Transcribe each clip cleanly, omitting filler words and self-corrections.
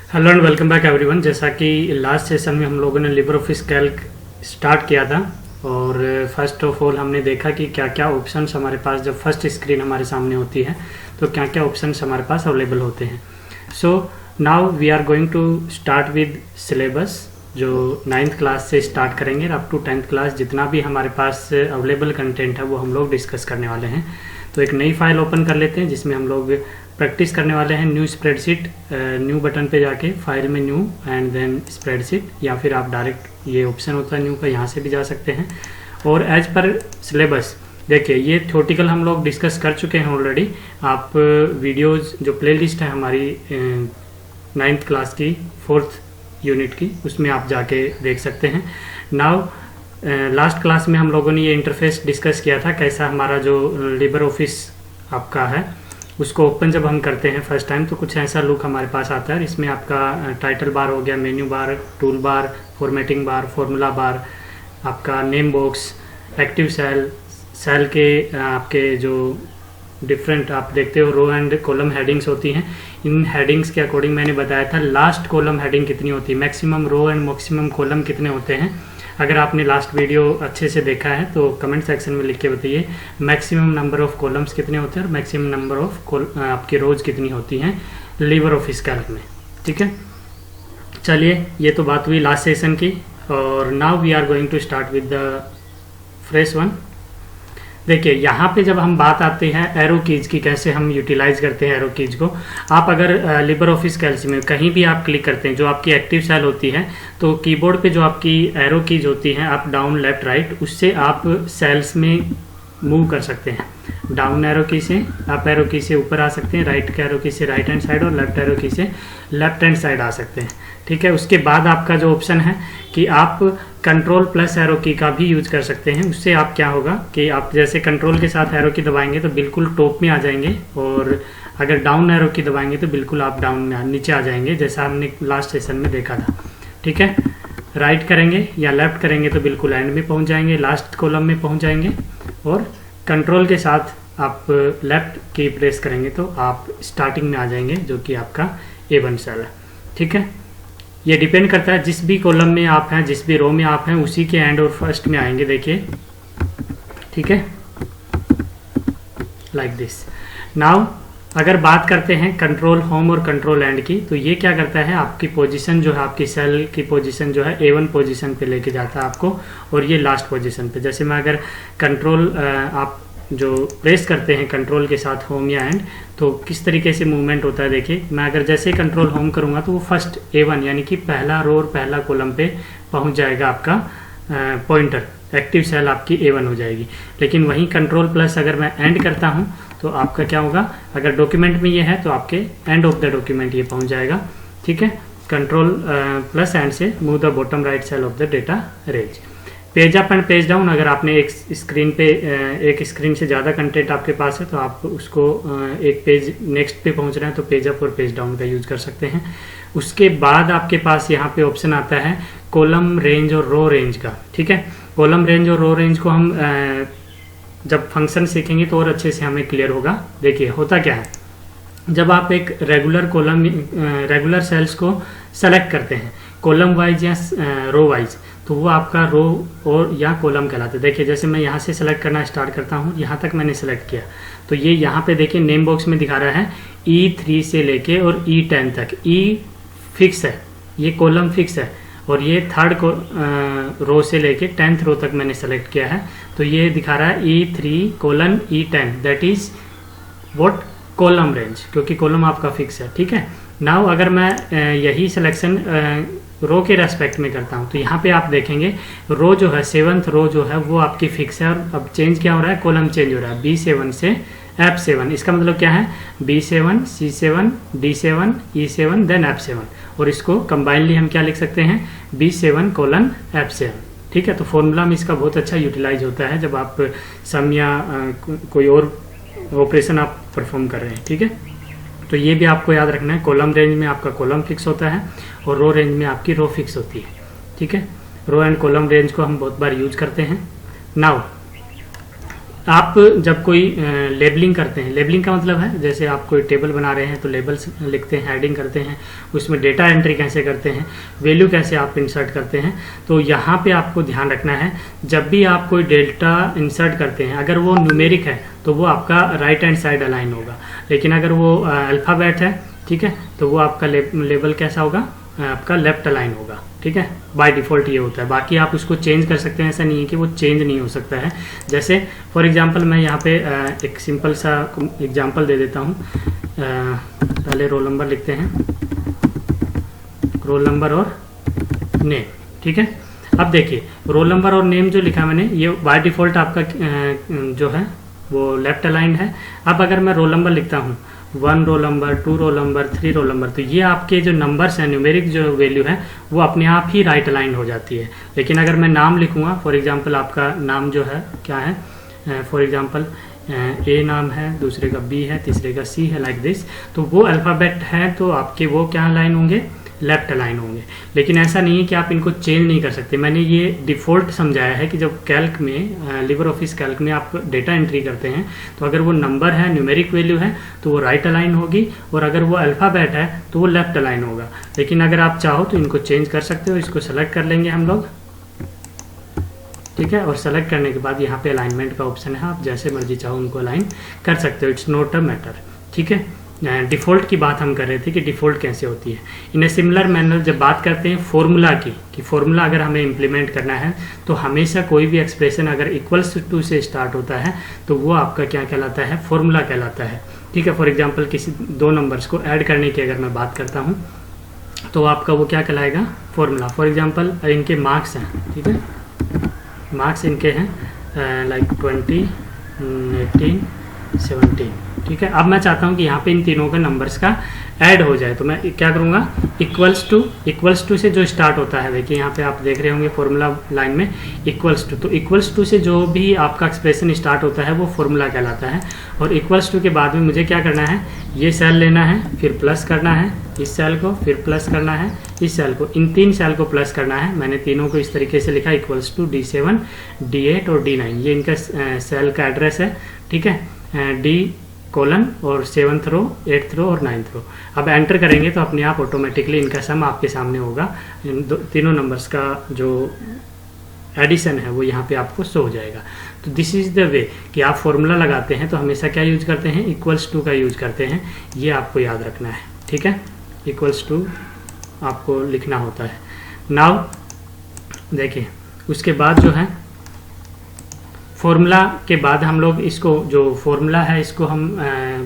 Hello and welcome back everyone. जैसा कि last session में हम लोगों ने लिबर ऑफिस कैल्क स्टार्ट किया था और फर्स्ट ऑफ ऑल हमने देखा कि क्या क्या ऑप्शंस हमारे पास जब फर्स्ट स्क्रीन हमारे सामने होती है तो क्या क्या ऑप्शंस हमारे पास अवेलेबल होते हैं। So now we are going to start with syllabus जो 9th क्लास से स्टार्ट करेंगे अप टू 10th क्लास। जितना भी हमारे पास अवेलेबल कंटेंट है वो हम लोग डिस्कस करने वाले हैं। तो एक नई फाइल ओपन कर लेते हैं जिसमें हम लोग प्रैक्टिस करने वाले हैं। न्यू स्प्रेडशीट, न्यू बटन पे जाके फाइल में न्यू एंड देन स्प्रेडशीट, या फिर आप डायरेक्ट ये ऑप्शन होता है न्यू का, यहाँ से भी जा सकते हैं। और एज पर सिलेबस देखिए ये थ्योरेटिकल हम लोग डिस्कस कर चुके हैं ऑलरेडी। आप वीडियोस जो प्लेलिस्ट है हमारी 9th क्लास की 4th यूनिट की, उसमें आप जाके देख सकते हैं। नाउ लास्ट क्लास में हम लोगों ने ये इंटरफेस डिस्कस किया था, कैसा हमारा जो लिबर ऑफिस आपका है उसको ओपन जब हम करते हैं फर्स्ट टाइम तो कुछ ऐसा लुक हमारे पास आता है। इसमें आपका टाइटल बार हो गया, menu bar, tool bar, formatting bar, formula bar, आपका name box, active cell, cell के आपके जो डिफरेंट आप देखते हो रो एंड कॉलम हेडिंग्स होती हैं। इन हेडिंग्स के अकॉर्डिंग मैंने बताया था लास्ट कॉलम हेडिंग कितनी होती है, maximum row and maximum column कितने होते हैं। अगर आपने लास्ट वीडियो अच्छे से देखा है तो कमेंट सेक्शन में लिख के बताइए मैक्सिमम नंबर ऑफ कॉलम्स कितने होते हैं और मैक्सिमम नंबर ऑफ आपकी रोज कितनी होती हैं लिबर ऑफिस कैल्क में। ठीक है, चलिए ये तो बात हुई लास्ट सेशन की। और now we are going to start with the fresh one. देखिए यहाँ पे जब हम बात आते हैं एरो कीज की, कैसे हम यूटिलाइज करते हैं एरो कीज को। आप अगर लिबर ऑफिस कैल्क में कहीं भी आप क्लिक करते हैं, जो आपकी एक्टिव सेल होती है, तो कीबोर्ड पे जो आपकी एरो कीज होती हैं अप डाउन लेफ्ट राइट, उससे आप सेल्स में मूव कर सकते हैं। डाउन एरो की से अप एरो की से ऊपर आ सकते हैं, राइट एरो की से राइट हैंड साइड और लेफ्ट एरो की से लेफ्ट हैंड साइड आ सकते हैं। ठीक है, उसके बाद आपका जो ऑप्शन है कि आप कंट्रोल प्लस एरो की का भी यूज कर सकते हैं। उससे आप क्या होगा कि आप जैसे कंट्रोल के साथ एरो की दबाएंगे तो बिल्कुल टॉप में आ जाएंगे, और अगर डाउन एरो की दबाएंगे तो बिल्कुल आप डाउन में नीचे आ जाएंगे, जैसा हमने लास्ट सेशन में देखा था। ठीक है, राइट करेंगे या लेफ्ट करेंगे तो बिल्कुल एंड में पहुंच जाएंगे, लास्ट कॉलम में पहुंच जाएंगे। और कंट्रोल के साथ आप लेफ्ट की प्रेस करेंगे तो आप स्टार्टिंग में आ जाएंगे, जो कि आपका A1 सेल है। ठीक है, ये डिपेंड करता है जिस भी कॉलम में आप हैं, जिस भी रो में आप हैं, उसी के एंड और फर्स्ट में आएंगे। देखिए, ठीक है, लाइक दिस। नाउ अगर बात करते हैं कंट्रोल होम और कंट्रोल एंड की, तो ये क्या करता है, आपकी पोजीशन जो है, आपकी सेल की पोजीशन जो है A1 पोजीशन पे लेके जाता है आपको, और ये लास्ट पोजीशन पे। जैसे मैं अगर कंट्रोल आप जो प्रेस करते हैं कंट्रोल के साथ होम या एंड, तो किस तरीके से मूवमेंट होता है। देखिए मैं अगर जैसे कंट्रोल होम करूंगा तो वो फर्स्ट A1 यानी कि पहला रो और पहला कॉलम पे पहुंच जाएगा आपका पॉइंटर, एक्टिव सेल आपकी A1 हो जाएगी। लेकिन वहीं कंट्रोल प्लस अगर मैं एंड करता हूं तो आपका क्या होगा, अगर डॉक्यूमेंट में ये है तो आपके एंड ऑफ द डॉक्यूमेंट ये पहुंच जाएगा। ठीक है, कंट्रोल प्लस एंड से move the bottom right cell of the data range. Page up and page down, अगर आपने एक स्क्रीन पे एक स्क्रीन से ज़्यादा कंटेंट आपके पास है तो आप उसको एक पेज नेक्स्ट पे पहुंच रहे हैं तो पेज अप और पेज डाउन का यूज कर सकते हैं। उसके बाद आपके पास यहाँ पे ऑप्शन आता है कॉलम रेंज और रो रेंज का। ठीक है, कॉलम रेंज और रो रेंज को हम जब फंक्शन सीखेंगे तो और अच्छे से हमें क्लियर होगा। देखिए होता क्या है, जब आप एक रेगुलर सेल्स को सेलेक्ट करते हैं कॉलम वाइज या रो वाइज, तो वो आपका रो और या कॉलम कहलाते हैं। देखिए जैसे मैं यहाँ से सेलेक्ट करना स्टार्ट करता हूँ, यहाँ तक मैंने सेलेक्ट किया तो ये यहाँ पे देखिए नेम बॉक्स में दिखा रहा है E3 से लेके और E10 तक। E फिक्स है, ये कॉलम फिक्स है, और ये थर्ड रो से लेके 10th रो तक मैंने सेलेक्ट किया है तो ये दिखा रहा है E3:E10, that is what column range, क्योंकि कॉलम आपका फिक्स है। ठीक है, नाउ अगर मैं यही सिलेक्शन रो के रेस्पेक्ट में करता हूँ तो यहाँ पे आप देखेंगे रो जो है 7th रो जो है वो आपकी फिक्स है, और अब चेंज क्या हो रहा है, कॉलम चेंज हो रहा है B7 से F7। इसका मतलब क्या है, B7, C7, D7, E7 then F7, और इसको कंबाइनली हम क्या लिख सकते हैं, B7:F7। ठीक है, तो फॉर्मूला में इसका बहुत अच्छा यूटिलाइज होता है जब आप सम या कोई और ऑपरेशन आप परफॉर्म कर रहे हैं। ठीक है, तो ये भी आपको याद रखना है, कॉलम रेंज में आपका कॉलम फिक्स होता है और रो रेंज में आपकी रो फिक्स होती है। ठीक है, रो एंड कॉलम रेंज को हम बहुत बार यूज करते हैं। नाउ आप जब कोई लेबलिंग करते हैं, लेबलिंग का मतलब है जैसे आप कोई टेबल बना रहे हैं तो लेबल्स लिखते हैं, हेडिंग करते हैं, उसमें डेटा एंट्री कैसे करते हैं, वैल्यू कैसे आप इंसर्ट करते हैं। तो यहाँ पे आपको ध्यान रखना है, जब भी आप कोई डेटा इंसर्ट करते हैं अगर वो न्यूमेरिक है तो वो आपका राइट हैंड साइड अलाइन होगा, लेकिन अगर वो अल्फ़ाबेट है, ठीक है, तो वो आपका लेबल कैसा होगा, आपका लेफ्ट अलाइन होगा, ठीक है। बाय डिफ़ॉल्ट ये होता है, बाकी आप उसको चेंज कर सकते हैं, ऐसा नहीं है कि वो चेंज नहीं हो सकता है। जैसे फॉर एग्जांपल मैं यहाँ पे एक सिंपल सा एग्जांपल दे देता हूँ। पहले रोल नंबर लिखते हैं, रोल नंबर और नेम, ठीक है। अब देखिए रोल नंबर और नेम जो लिखा मैंने, ये बाय डिफ़ॉल्ट आपका जो है वो लेफ्ट अलाइन है। अब अगर मैं रोल नंबर लिखता हूँ 1 roll number, 2 roll number, 3 roll number, तो ये आपके जो नंबर्स हैं, न्यूमेरिक जो वैल्यू है वो अपने आप ही राइट अलाइन हो जाती है। लेकिन अगर मैं नाम लिखूंगा, फॉर एग्जांपल आपका नाम जो है क्या है, फॉर एग्जांपल ए नाम है, दूसरे का बी है, तीसरे का सी है, लाइक दिस, तो वो अल्फ़ाबेट है तो आपके वो क्या अलाइन होंगे, लेफ्ट अलाइन होंगे। लेकिन ऐसा नहीं है कि आप इनको चेंज नहीं कर सकते। मैंने ये डिफ़ॉल्ट समझाया है कि जब कैल्क में, लिबर ऑफिस कैल्क में आप डेटा एंट्री करते हैं तो अगर वो नंबर है, न्यूमेरिक वैल्यू है, तो वो राइट अलाइन होगी, और अगर वो अल्फ़ाबेट है तो वो लेफ्ट अलाइन होगा। लेकिन अगर आप चाहो तो इनको चेंज कर सकते हो। इसको सेलेक्ट कर लेंगे हम लोग, ठीक है, और सेलेक्ट करने के बाद यहाँ पे अलाइनमेंट का ऑप्शन है, आप जैसे मर्जी चाहो उनको अलाइन कर सकते हो, इट्स नॉट अ मैटर, ठीक है। डिफ़ॉल्ट की बात हम कर रहे थे कि डिफ़ॉल्ट कैसे होती है। इन ए सिमिलर मैनर जब बात करते हैं फॉर्मूला की, कि फॉर्मूला अगर हमें इम्प्लीमेंट करना है तो हमेशा कोई भी एक्सप्रेशन अगर इक्वल्स टू से स्टार्ट होता है तो वो आपका क्या कहलाता है, फॉर्मूला कहलाता है, ठीक है। फॉर एग्जांपल किसी दो नंबर्स को ऐड करने की अगर मैं बात करता हूँ तो आपका वो क्या कहलाएगा, फॉर्मूला। फॉर एग्जांपल इनके मार्क्स हैं, ठीक है, मार्क्स इनके हैं लाइक 20, 18, 17, ठीक है। अब मैं चाहता हूं कि यहाँ पे इन तीनों के नंबर्स का ऐड हो जाए, तो मैं क्या करूँगा, इक्वल्स टू से जो स्टार्ट होता है, देखिए यहाँ पे आप देख रहे होंगे फॉर्मूला लाइन में इक्वल्स टू, तो इक्वल्स टू से जो भी आपका एक्सप्रेशन स्टार्ट होता है वो फॉर्मूला कहलाता है। और इक्वल्स टू के बाद में मुझे क्या करना है, ये सेल लेना है, फिर प्लस करना है इस सेल को, फिर प्लस करना है इस सेल को, इन 3 सेल को प्लस करना है। मैंने तीनों को इस तरीके से लिखा, इक्वल्स टू D7, D8 और D9, ये इनका सेल का एड्रेस है, ठीक है, D कोलन और 7th रो, 8th रो और 9th रो। अब एंटर करेंगे तो अपने आप ऑटोमेटिकली इनका सम आपके सामने होगा, इन तीनों नंबर्स का जो एडिशन है वो यहाँ पे आपको शो हो जाएगा। तो दिस इज़ द वे कि आप फॉर्मूला लगाते हैं तो हमेशा क्या यूज करते हैं, इक्वल्स टू का यूज करते हैं, ये आपको याद रखना है, ठीक है। इक्वल्स टू आपको लिखना होता है। नाउ देखिए उसके बाद जो है फॉर्मूला के बाद हम लोग इसको, जो फॉर्मूला है इसको हम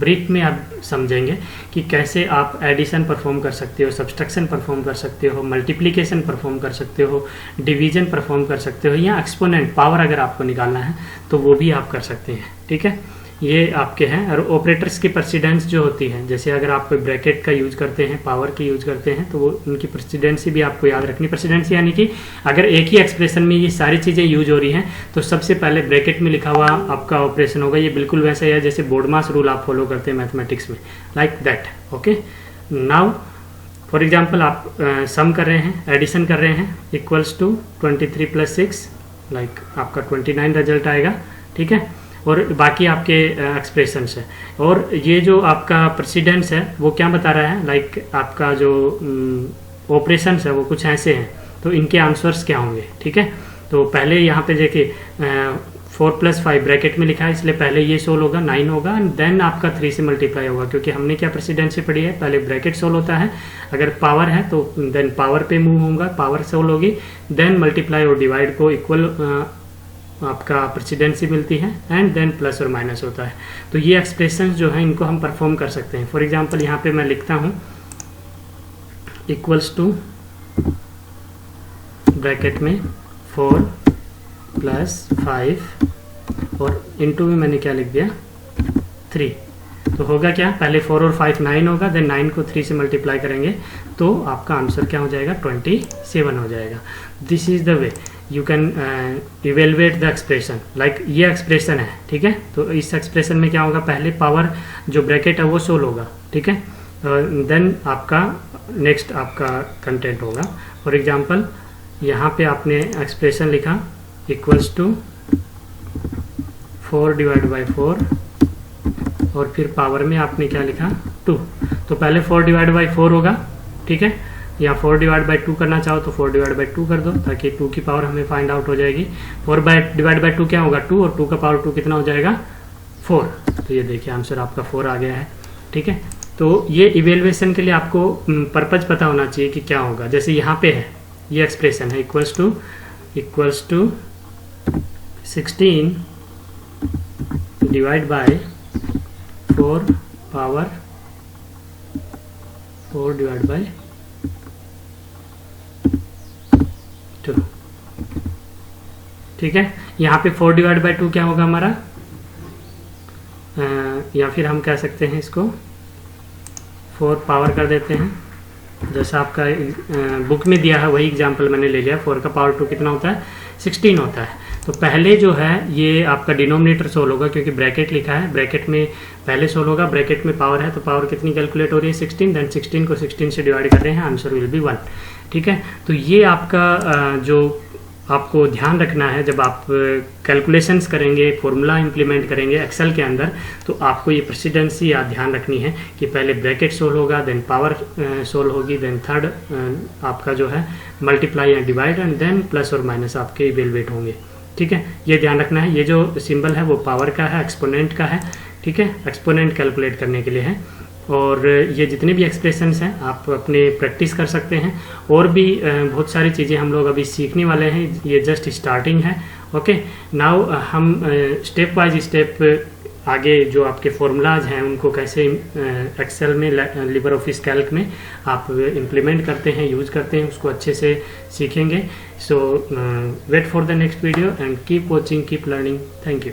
ब्रीफ में अब समझेंगे कि कैसे आप एडिशन परफॉर्म कर सकते हो, सब्सट्रैक्शन परफॉर्म कर सकते हो, मल्टीप्लिकेशन परफॉर्म कर सकते हो, डिवीजन परफॉर्म कर सकते हो, या एक्सपोनेंट पावर अगर आपको निकालना है तो वो भी आप कर सकते हैं, ठीक है। ये आपके हैं। और ऑपरेटर्स की प्रेसिडेंस जो होती है, जैसे अगर आप कोई ब्रैकेट का यूज करते हैं, पावर की यूज करते हैं, तो वो उनकी प्रेसिडेंसी भी आपको याद रखनी। प्रेसिडेंसी यानी कि अगर एक ही एक्सप्रेशन में ये सारी चीज़ें यूज हो रही हैं तो सबसे पहले ब्रैकेट में लिखा हुआ आपका ऑपरेशन होगा। ये बिल्कुल वैसा ही है जैसे बोर्डमास रूल आप फॉलो करते हैं मैथमेटिक्स में, like that, okay. Now for example आप सम कर रहे हैं, एडिशन कर रहे हैं, इक्वल्स टू 23 + 6, लाइक आपका 29 रिजल्ट आएगा, ठीक है। और बाकी आपके एक्सप्रेशंस है, और ये जो आपका प्रेसिडेंस है वो क्या बता रहा है, लाइक आपका जो ऑपरेशंस है वो कुछ ऐसे हैं, तो इनके आंसर्स क्या होंगे, ठीक है। तो पहले यहाँ पे देखिए 4 + 5 ब्रैकेट में लिखा है, इसलिए पहले ये सोल्व होगा, 9 होगा, एंड देन आपका 3 से मल्टीप्लाई होगा, क्योंकि हमने क्या प्रेसिडेंसी पढ़ी है, पहले ब्रैकेट सोल्व होता है, अगर पावर है तो देन पावर पे मूव होगा, पावर सोल्व होगी, देन मल्टीप्लाई और डिवाइड को इक्वल आपका प्रेसिडेंसी मिलती है, एंड देन प्लस और माइनस होता है। तो ये एक्सप्रेशन जो है इनको हम परफॉर्म कर सकते हैं। फॉर एग्जांपल यहाँ पे मैं लिखता हूँ इक्वल्स टू ब्रैकेट में 4 + 5 और इनटू में मैंने क्या लिख दिया 3, तो होगा क्या, पहले 4 और 5 9 होगा, देन 9 को 3 से मल्टीप्लाई करेंगे तो आपका आंसर क्या हो जाएगा, 27 हो जाएगा। This is the way you can evaluate the expression, like ये एक्सप्रेशन है, ठीक है। तो इस एक्सप्रेशन में क्या होगा, पहले पावर जो ब्रैकेट है वो सोल्व होगा, ठीक है, देन आपका नेक्स्ट आपका कंटेंट होगा। फॉर एग्जांपल यहाँ पे आपने एक्सप्रेशन लिखा इक्वल्स टू 4 डिवाइड बाई 4 और फिर पावर में आपने क्या लिखा 2। तो पहले 4 डिवाइड बाई 4 होगा, ठीक है, या 4 डिवाइड बाई 2 करना चाहो तो 4 डिवाइड बाई 2 कर दो, ताकि 2 की पावर हमें फाइंड आउट हो जाएगी। 4 डिवाइड बाई 2 क्या होगा 2, और 2 का पावर 2 कितना हो जाएगा 4। तो ये देखिए आंसर आपका 4 आ गया है, ठीक है। तो ये इवेल्युएशन के लिए आपको पर्पज पता होना चाहिए कि क्या होगा। जैसे यहाँ पे है ये एक्सप्रेशन है equals to 16 divide by 4 power 4 divide by 2, ठीक है। यहाँ पे 4 डिवाइड बाय 2 क्या होगा हमारा, या फिर हम कह सकते हैं इसको 4 पावर कर देते हैं, जैसा आपका बुक में दिया है वही एग्जांपल मैंने ले लिया। 4 का पावर 2 कितना होता है 16 होता है। तो पहले जो है ये आपका डिनोमिनेटर सोल्व होगा, क्योंकि ब्रैकेट लिखा है, ब्रैकेट में पहले सोल्व होगा, ब्रैकेट में पावर है, तो पावर कितनी कैलकुलेट हो रही है 16, देन 16 को 16 से डिवाइड कर रहे हैं, आंसर विल बी 1, ठीक है। तो ये आपका जो आपको ध्यान रखना है जब आप कैलकुलेशंस करेंगे, फॉर्मूला इंप्लीमेंट करेंगे एक्सेल के अंदर, तो आपको ये प्रेसिडेंसी याद ध्यान रखनी है कि पहले ब्रैकेट सोल्व होगा, देन पावर सोल्व होगी, देन थर्ड आपका जो है multiply and divide, and then plus और माइनस आपके इवेलुएट होंगे, ठीक है। ये ध्यान रखना है। ये जो सिंबल है वो पावर का है, एक्सपोनेंट का है, ठीक है, एक्सपोनेंट कैलकुलेट करने के लिए है। और ये जितने भी एक्सप्रेशंस हैं आप अपने प्रैक्टिस कर सकते हैं, और भी बहुत सारी चीज़ें हम लोग अभी सीखने वाले हैं, ये जस्ट स्टार्टिंग है। ओके, नाउ हम स्टेप बाय स्टेप आगे जो आपके फॉर्मूलाज हैं उनको कैसे एक्सेल में, लिबर ऑफिस कैल्क में आप इम्प्लीमेंट करते हैं, यूज करते हैं, उसको अच्छे से सीखेंगे। So wait for the next video and keep watching, keep learning. Thank you.